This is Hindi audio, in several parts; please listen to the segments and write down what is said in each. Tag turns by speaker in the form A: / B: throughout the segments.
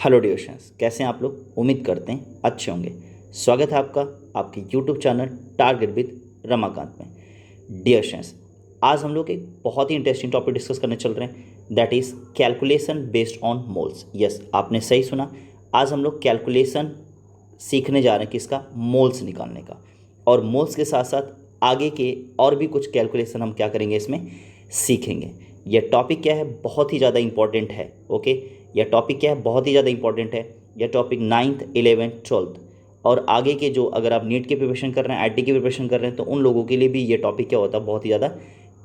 A: हेलो डियर स्टूडेंट्स, कैसे हैं आप लोग। उम्मीद करते हैं अच्छे होंगे। स्वागत है आपका आपके YouTube channel target with Ramakant में। डियर स्टूडेंट्स, आज हम लोग एक बहुत ही इंटरेस्टिंग टॉपिक डिस्कस करने चल रहे हैं, that is calculation based on moles. Yes, आपने सही सुना। आज हम लोग कैलकुलेशन सीखने जा रहे हैं, किसका? मोल्स निकालने का। और मोल्स के साथ साथ आगे के और भी कुछ कैलकुलेशन हम क्या करेंगे, इसमें सीखेंगे। यह टॉपिक क्या है, बहुत ही ज़्यादा इंपॉर्टेंट है। ओके, यह टॉपिक क्या है, बहुत ही ज़्यादा इंपॉर्टेंट है। यह टॉपिक 9th 11th 12th और आगे के जो, अगर आप नीट की प्रिपरेशन कर रहे हैं, आईटी की प्रिपरेशन कर रहे हैं, तो उन लोगों के लिए भी ये टॉपिक क्या होता है, बहुत ही ज़्यादा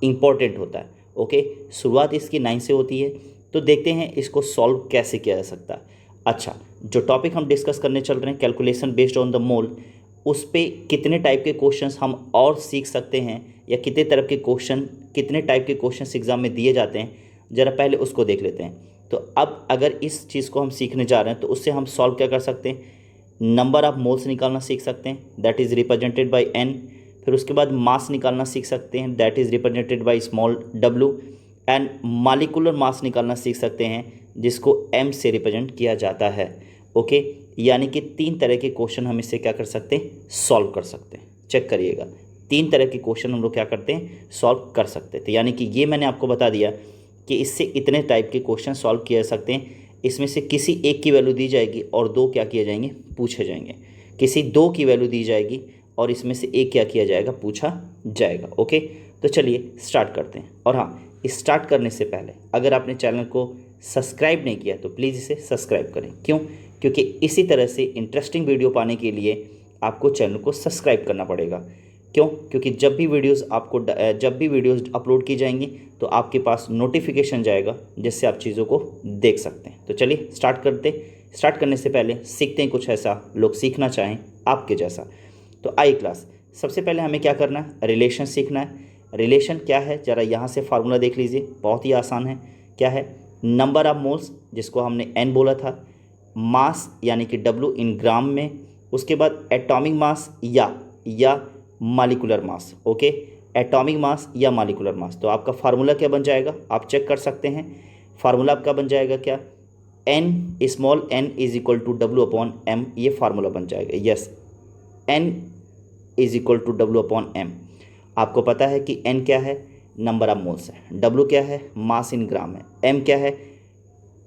A: इंपॉर्टेंट होता है। ओके, शुरुआत इसकी 9 से होती है, तो देखते हैं इसको सॉल्व कैसे किया जा सकता है। अच्छा, जो टॉपिक हम डिस्कस करने चल रहे हैं, calculation based on the mole, उस पे कितने टाइप के क्वेश्चंस हम और सीख सकते हैं, या कितने तरह के क्वेश्चन, कितने टाइप के क्वेश्चंस एग्जाम में दिए जाते हैं, ज़रा पहले उसको देख लेते हैं। तो अब अगर इस चीज़ को हम सीखने जा रहे हैं, तो उससे हम सॉल्व क्या कर सकते हैं, नंबर ऑफ मोल्स निकालना सीख सकते हैं, that is represented by n. फिर उसके बाद मास निकालना सीख सकते हैं, that is represented by small डब्ल्यू। एंड मालिकुलर मास निकालना सीख सकते हैं, जिसको एम से रिप्रेजेंट किया जाता है। ओके, यानी कि 3 तरह के क्वेश्चन हम इससे क्या कर सकते हैं, सॉल्व कर सकते हैं। चेक करिएगा, 3 तरह के क्वेश्चन हम लोग क्या करते हैं, सॉल्व कर सकते हैं। तो यानी कि ये मैंने आपको बता दिया कि इससे इतने टाइप के क्वेश्चन सॉल्व किए जा सकते हैं। इसमें से किसी एक की वैल्यू दी जाएगी और 2 क्या किए जाएंगे, पूछे जाएंगे। किसी 2 की वैल्यू दी जाएगी और इसमें से एक क्या किया जाएगा, पूछा जाएगा। ओके, तो चलिए स्टार्ट करते हैं। और हाँ, स्टार्ट करने से पहले अगर आपने चैनल को सब्सक्राइब नहीं किया तो प्लीज़ इसे सब्सक्राइब करें। क्यों? क्योंकि इसी तरह से इंटरेस्टिंग वीडियो पाने के लिए आपको चैनल को सब्सक्राइब करना पड़ेगा। क्यों? क्योंकि जब भी वीडियोस अपलोड की जाएंगी तो आपके पास नोटिफिकेशन जाएगा, जिससे आप चीज़ों को देख सकते हैं। तो चलिए स्टार्ट करने से पहले सीखते हैं कुछ ऐसा लोग सीखना चाहें आपके जैसा। तो आई क्लास, सबसे पहले हमें क्या करना है, रिलेशन सीखना है। रिलेशन क्या है, ज़रा यहाँ से फार्मूला देख लीजिए, बहुत ही आसान है। क्या है? नंबर ऑफ मोल्स, जिसको हमने एन बोला था, मास यानी कि डब्ल्यू इन ग्राम में, उसके बाद एटॉमिक मास या molecular mass. Okay, atomic mass या मालिकुलर मास। तो आपका फार्मूला क्या बन जाएगा, आप चेक कर सकते हैं। फार्मूला आपका बन जाएगा क्या, n small n is equal to डब्ल्यू अपॉन एम। ये फार्मूला बन जाएगा। Yes, n is equal to डब्ल्यू अपॉन एम। आपको पता है कि एन क्या है, नंबर ऑफ मोल्स है, डब्ल्यू क्या है, मास इन ग्राम है, एम क्या है,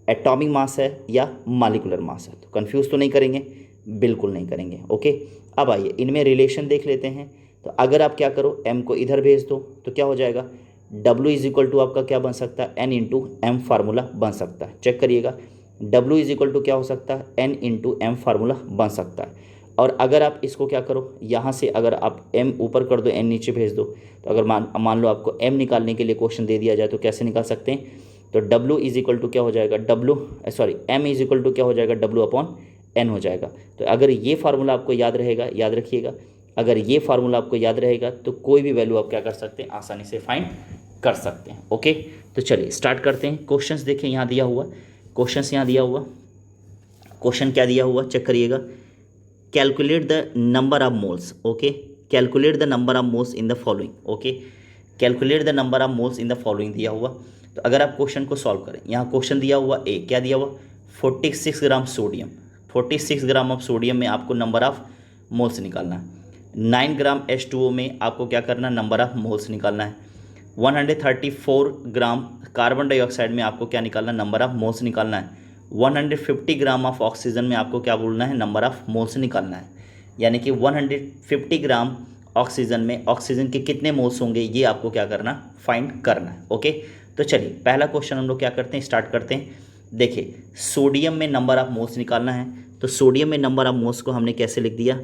A: एटॉमिक मास है या मालिकुलर मास है। तो कंफ्यूज तो नहीं करेंगे, बिल्कुल नहीं करेंगे। ओके, अब आइए इनमें रिलेशन देख लेते हैं। तो अगर आप क्या करो, m को इधर भेज दो तो क्या हो जाएगा, w इज इक्वल टू आपका क्या बन सकता है, n इंटू एम फार्मूला बन सकता है। चेक करिएगा, w इज इक्वल टू क्या हो सकता है, n इंटू एम फार्मूला बन सकता है। और अगर आप इसको क्या करो, यहाँ से अगर आप m ऊपर कर दो, n नीचे भेज दो, तो अगर मान लो आपको m निकालने के लिए क्वेश्चन दे दिया जाए तो कैसे निकाल सकते हैं। तो w इज इक्वल टू क्या हो जाएगा, m इज इक्वल टू क्या हो जाएगा, w अपॉन n हो जाएगा। तो अगर ये फार्मूला आपको याद रहेगा, याद रखिएगा, अगर ये फार्मूला आपको याद रहेगा तो कोई भी वैल्यू आप क्या कर सकते हैं, आसानी से फाइंड कर सकते हैं। ओके, तो चलिए स्टार्ट करते हैं। क्वेश्चंस देखें, यहाँ दिया हुआ क्वेश्चन क्या दिया हुआ, चेक करिएगा। Calculate the number of moles. Okay, calculate the number of moles in the following. Okay, calculate the number of moles in the following दिया हुआ। तो अगर आप क्वेश्चन को सॉल्व करें, यहाँ क्वेश्चन दिया हुआ ए, क्या दिया हुआ, 46 gram sodium. 46 gram of sodium में आपको नंबर ऑफ मोल्स निकालना है। 9 ग्राम H2O में आपको क्या करना है, नंबर ऑफ मोल्स निकालना है। 134 ग्राम कार्बन डाइऑक्साइड में आपको क्या निकालना है, नंबर ऑफ मोल्स निकालना है। 150 ग्राम ऑफ ऑक्सीजन में आपको क्या बोलना है, नंबर ऑफ मोल्स निकालना है। यानी कि 150 ग्राम ऑक्सीजन में ऑक्सीजन के कितने मोल्स होंगे, ये आपको क्या करना, फाइंड करना है। ओके, तो चलिए पहला क्वेश्चन हम लोग क्या करते हैं, स्टार्ट करते हैं। देखिए, सोडियम में नंबर ऑफ मोल्स निकालना है, तो सोडियम में नंबर ऑफ मोल्स को हमने कैसे लिख दिया,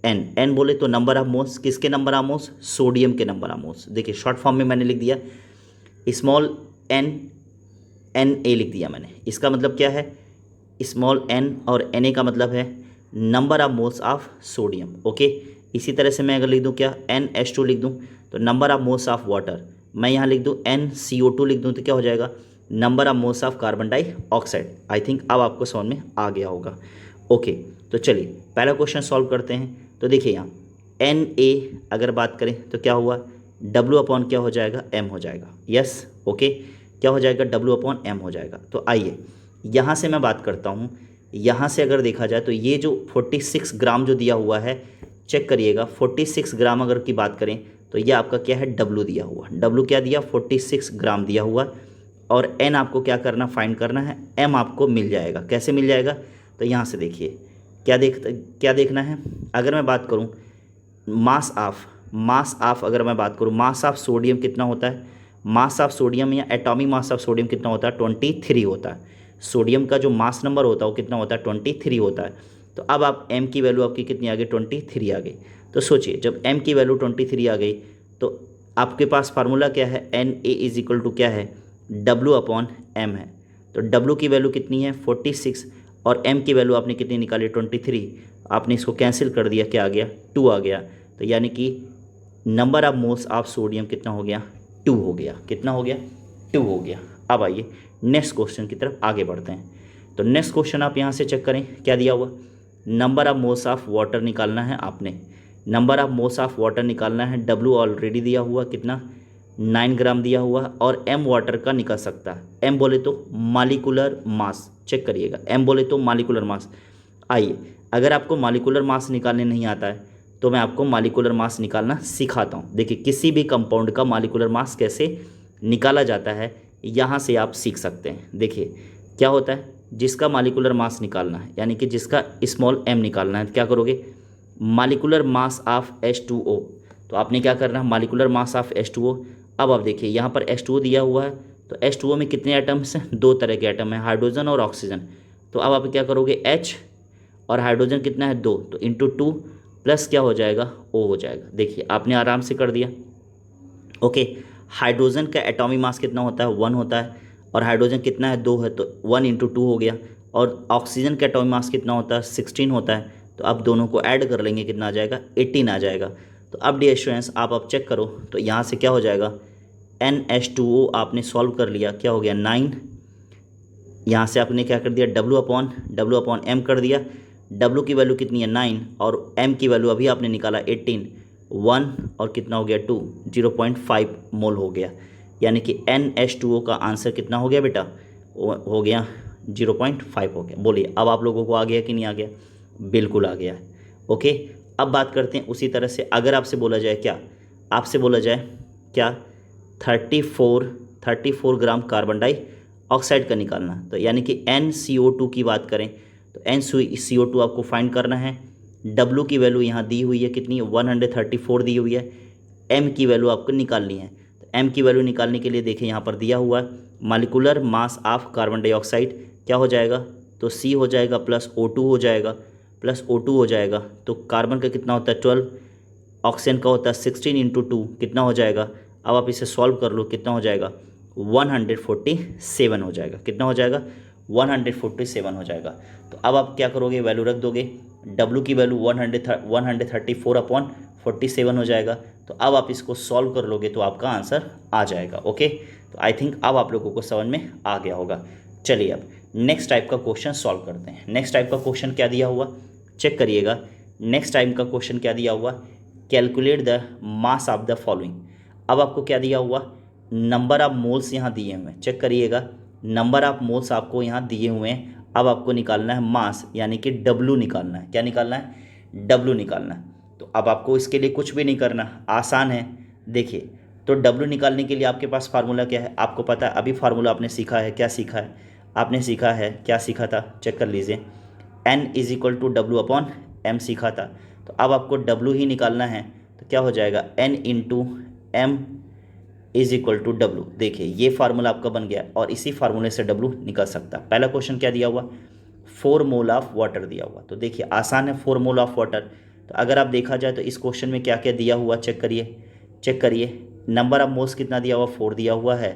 A: एन बोले तो नंबर ऑफ मोल्स, किसके नंबर ऑफ मोल्स, सोडियम के नंबर ऑफ मोल्स। देखिए शॉर्ट फॉर्म में मैंने लिख दिया स्मॉल एन ए लिख दिया मैंने। इसका मतलब क्या है, स्मॉल एन और एन ए का मतलब है number of moles of sodium. Okay, इसी तरह से मैं अगर लिख दूँ क्या, NH2 लिख दूँ तो number of moles of water. मैं यहाँ लिख दूँ NCO2 लिख दूँ तो क्या हो जाएगा, number of moles of carbon dioxide. I think अब आपको समझ में आ गया होगा। ओके, तो चलिए पहला क्वेश्चन सॉल्व करते हैं। तो देखिए यहाँ Na अगर बात करें तो क्या हुआ, W अपॉन क्या हो जाएगा, M हो जाएगा। यस, ओके, क्या हो जाएगा, W अपॉन M हो जाएगा। तो आइए यहाँ से मैं बात करता हूँ, यहाँ से अगर देखा जाए तो ये जो 46 ग्राम जो दिया हुआ है, चेक करिएगा 46 ग्राम अगर की बात करें तो ये आपका क्या है, डब्लू दिया हुआ। डब्लू क्या दिया, 46 ग्राम दिया हुआ। और एन आपको क्या करना, फाइंड करना है। एम आपको मिल जाएगा, कैसे मिल जाएगा, तो यहाँ से देखिए क्या देखना है। अगर मैं बात करूँ मास ऑफ अगर मैं बात करूँ, मास ऑफ सोडियम कितना होता है, मास ऑफ सोडियम या एटॉमिक मास ऑफ सोडियम कितना होता है, 23 होता है। सोडियम का जो मास नंबर होता है वो कितना होता है, 23 होता है। तो अब आप एम की वैल्यू आपकी कितनी आ गई, 23 आ गई। तो सोचिए जब एम की वैल्यू 23 आ गई तो आपके पास फार्मूला क्या है, n a is equal to क्या है, डब्लू अपॉन एम है। तो डब्लू की वैल्यू कितनी है, 46, और एम की वैल्यू आपने कितनी निकाली, 23। आपने इसको कैंसिल कर दिया, क्या आ गया, 2 आ गया। तो यानी कि number of moles of sodium कितना हो गया, 2 हो गया। कितना हो गया, 2 हो गया। अब आइए नेक्स्ट क्वेश्चन की तरफ आगे बढ़ते हैं। तो नेक्स्ट क्वेश्चन आप यहाँ से चेक करें, क्या दिया हुआ, number of moles of water निकालना है आपने। Number of moles of water निकालना है। डब्लू ऑलरेडी दिया हुआ कितना, 9 ग्राम दिया हुआ, और एम वाटर का निकल सकता है। एम बोले तो मालिकुलर मास, चेक करिएगा, एम बोले तो मालिकुलर मास। आइए अगर आपको मालिकुलर मास निकालने नहीं आता है तो मैं आपको मालिकुलर मास निकालना सिखाता हूँ। देखिए किसी भी कंपाउंड का मालिकुलर मास कैसे निकाला जाता है यहाँ से आप सीख सकते हैं। देखिए क्या होता है, जिसका मालिकुलर मास निकालना है यानी कि जिसका स्मॉल m निकालना है, तो क्या करोगे, मालिकुलर मास ऑफ H2O। तो आपने क्या करना है, मालिकुलर मास ऑफ H2O। अब आप देखिए यहाँ पर H2O दिया हुआ है, तो H2O में कितने एटम्स हैं, 2 तरह के एटम हैं, हाइड्रोजन और ऑक्सीजन। तो अब आप क्या करोगे, H और हाइड्रोजन कितना है, 2, तो इंटू 2 प्लस क्या हो जाएगा, O हो जाएगा। देखिए आपने आराम से कर दिया। ओके, हाइड्रोजन का एटॉमिक मास कितना होता है, 1 होता है, और हाइड्रोजन कितना है, 2 है, तो 1 इंटू 2 हो गया। और ऑक्सीजन का एटॉमिक मास कितना होता है, 16 होता है। तो अब दोनों को ऐड कर लेंगे, कितना आ जाएगा, 18 आ जाएगा। तो अब डियर स्टूडेंट्स आप अब चेक करो, तो यहाँ से क्या हो जाएगा, NH2O आपने सॉल्व कर लिया, क्या हो गया, 9। यहाँ से आपने क्या कर दिया, डब्लू अपॉन एम कर दिया। डब्लू की वैल्यू कितनी है, 9, और एम की वैल्यू अभी आपने निकाला 18, 1 और कितना हो गया, 2, 0.5 मोल हो गया। यानी कि NH2O का आंसर कितना हो गया बेटा, हो गया 0.5 हो गया। बोलिए अब आप लोगों को आ गया कि नहीं आ गया, बिल्कुल आ गया है। ओके, अब बात करते हैं उसी तरह से, अगर आपसे बोला जाए क्या, आपसे बोला जाए क्या, 34 ग्राम कार्बन डाइऑक्साइड का निकालना, तो यानी कि NCO2 की बात करें तो NCO2 आपको फाइंड करना है। W की वैल्यू यहाँ दी हुई है कितनी, 134 दी हुई है। M की वैल्यू आपको निकालनी है, तो M की वैल्यू निकालने के लिए देखिए यहाँ पर दिया हुआ है molecular mass of carbon dioxide, क्या हो जाएगा, तो C हो जाएगा प्लस O2 हो जाएगा, प्लस O2 हो जाएगा। तो कार्बन का कितना होता है, 12, ऑक्सीजन का होता है 16 इंटू 2, कितना हो जाएगा, अब आप इसे सॉल्व कर लो, कितना हो जाएगा, 147 हो जाएगा। कितना हो जाएगा, 147 हो जाएगा। तो अब आप क्या करोगे, वैल्यू रख दोगे, W की वैल्यू 134 अपॉन 47 हो जाएगा। तो अब आप इसको सॉल्व कर लोगे तो आपका आंसर आ जाएगा। ओके, तो आई थिंक अब आप लोगों को समझ में आ गया होगा। चलिए अब नेक्स्ट टाइप का क्वेश्चन सॉल्व करते हैं। नेक्स्ट टाइप का क्वेश्चन क्या दिया हुआ, चेक करिएगा। नेक्स्ट टाइप का क्वेश्चन क्या दिया हुआ, calculate the mass of the following. अब आपको क्या दिया हुआ, नंबर ऑफ मोल्स यहाँ दिए हुए हैं, चेक करिएगा, नंबर ऑफ मोल्स आपको यहाँ दिए हुए हैं। अब आपको निकालना है मास, यानी कि डब्लू निकालना है। क्या निकालना है, डब्लू निकालना है। तो अब आपको इसके लिए कुछ भी नहीं करना, आसान है। देखिए तो डब्लू निकालने के लिए आपके पास फार्मूला क्या है, आपको पता है, अभी फार्मूला आपने सीखा है, क्या सीखा है, आपने सीखा है, क्या सीखा था, चेक कर लीजिए, N इज इक्वल टू डब्लू अपॉन एम सीखा था। तो अब आपको डब्लू ही निकालना है, तो क्या हो जाएगा, N into m is equal to डब्लू। देखिए ये फार्मूला आपका बन गया और इसी फार्मूले से डब्लू निकल सकता है। पहला क्वेश्चन क्या दिया हुआ, 4 मोल ऑफ वाटर दिया हुआ। तो देखिए आसान है, 4 मोल ऑफ वाटर। तो अगर आप देखा जाए तो इस क्वेश्चन में क्या क्या दिया हुआ, चेक करिए, चेक करिए। नंबर ऑफ मोल्स कितना दिया हुआ, 4 दिया हुआ है।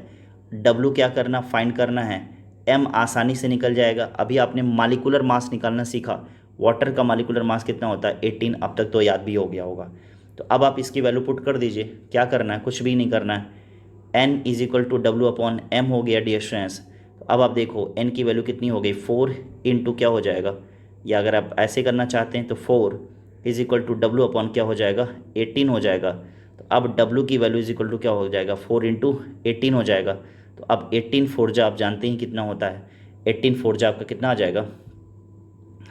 A: डब्लू क्या करना, फाइंड करना है। एम आसानी से निकल जाएगा। अभी आपने मालिकुलर मास निकालना सीखा, वाटर का मालिकुलर मास कितना होता है, 18, अब तक तो याद भी हो गया होगा। तो अब आप इसकी वैल्यू पुट कर दीजिए। क्या करना है, कुछ भी नहीं करना है। N इज इक्वल टू डब्लू अपॉन एम हो गया डियर स्टूडेंट्स। तो अब आप देखो N की वैल्यू कितनी हो गई, 4 इंटू क्या हो जाएगा, या अगर आप ऐसे करना चाहते हैं तो 4 इज इक्वल टू डब्लू अपॉन क्या हो जाएगा, 18 हो जाएगा। तो अब W की वैल्यू इज इक्वल टू क्या हो जाएगा, 4 इंटू 18 हो जाएगा। तो अब 18 फोर जा आप जानते हैं कितना होता है, 18 फोर जा आपका कितना आ जाएगा,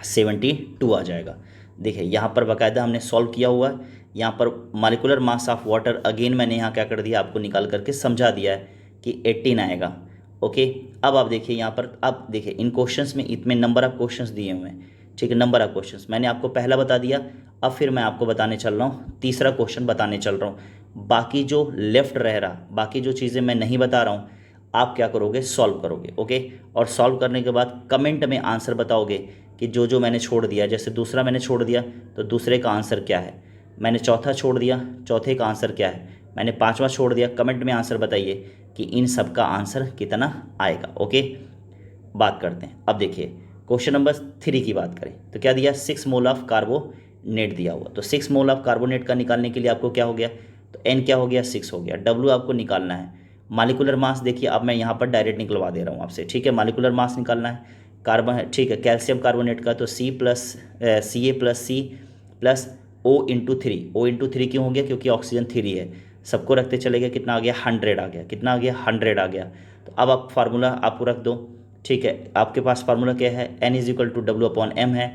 A: 72 आ जाएगा। देखिए यहाँ पर बाकायदा हमने सॉल्व किया हुआ है। यहाँ पर molecular mass of water again मैंने यहाँ क्या कर दिया, आपको निकाल करके समझा दिया है कि 18 आएगा। ओके, अब आप देखिए यहाँ पर, अब देखिए इन क्वेश्चंस में इतने नंबर ऑफ क्वेश्चंस दिए हुए हैं, ठीक है, नंबर ऑफ क्वेश्चंस मैंने आपको पहला बता दिया। अब फिर मैं आपको बताने चल रहा हूँ, तीसरा क्वेश्चन बताने चल रहा हूँ। बाकी जो लेफ्ट रह रहा, बाकी जो चीज़ें मैं नहीं बता रहा हूँ, आप क्या करोगे, सॉल्व करोगे। ओके, और सॉल्व करने के बाद कमेंट में आंसर बताओगे कि जो जो मैंने छोड़ दिया, जैसे दूसरा मैंने छोड़ दिया तो दूसरे का आंसर क्या है, मैंने चौथा छोड़ दिया, चौथे का आंसर क्या है, मैंने पांचवा छोड़ दिया, कमेंट में आंसर बताइए कि इन सब का आंसर कितना आएगा। ओके, बात करते हैं। अब देखिए क्वेश्चन नंबर 3 की बात करें तो क्या दिया, 6 मोल ऑफ कार्बोनेट दिया हुआ। तो 6 मोल ऑफ कार्बोनेट का निकालने के लिए आपको क्या हो गया, तो एन क्या हो गया, 6 हो गया। डब्ल्यू आपको निकालना है। मालिकुलर मास देखिए, अब मैं यहाँ पर डायरेक्ट निकलवा दे रहा हूँ आपसे, ठीक है। मालिकुलर मास निकालना है कार्बन, ठीक है, कैल्शियम कार्बोनेट का, तो Ca+C O/3 क्यों हो गया, क्योंकि ऑक्सीजन 3 है, सबको रखते चले गए, कितना आ गया, 100 आ गया, कितना आ गया, 100 आ गया। तो अब आप फार्मूला आपको रख दो, ठीक है। आपके पास फार्मूला क्या है, N=W/m है,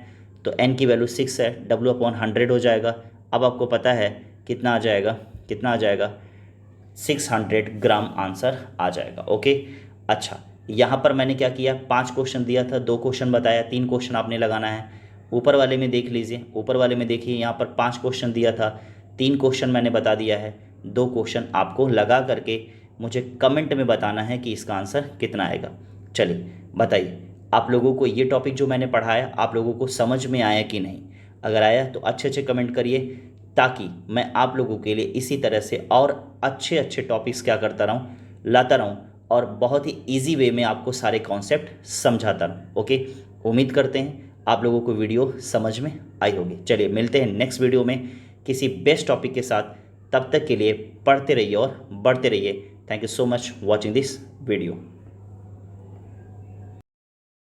A: तो N की वैल्यू 6 है, W/100 हो जाएगा। अब आपको पता है कितना आ जाएगा, कितना आ जाएगा, 600 ग्राम आंसर आ जाएगा। ओके, अच्छा, यहाँ पर मैंने क्या किया, 5 क्वेश्चन दिया था, 2 क्वेश्चन बताया, 3 क्वेश्चन आपने लगाना है। ऊपर वाले में देख लीजिए, ऊपर वाले में देखिए, यहाँ पर 5 क्वेश्चन दिया था, 3 क्वेश्चन मैंने बता दिया है, 2 क्वेश्चन आपको लगा करके मुझे कमेंट में बताना है कि इसका आंसर कितना आएगा। चलिए बताइए, आप लोगों को ये टॉपिक जो मैंने पढ़ाया आप लोगों को समझ में आया कि नहीं। अगर आया तो अच्छे अच्छे कमेंट करिए, ताकि मैं आप लोगों के लिए इसी तरह से और अच्छे अच्छे टॉपिक्स क्या करता रहूँ, लाता रहूँ, और बहुत ही इजी वे में आपको सारे कॉन्सेप्ट समझाता रहूँ। ओके, उम्मीद करते हैं आप लोगों को वीडियो समझ में आई होगी। चलिए मिलते हैं नेक्स्ट वीडियो में किसी बेस्ट टॉपिक के साथ। तब तक के लिए पढ़ते रहिए और बढ़ते रहिए। Thank you so much watching this video.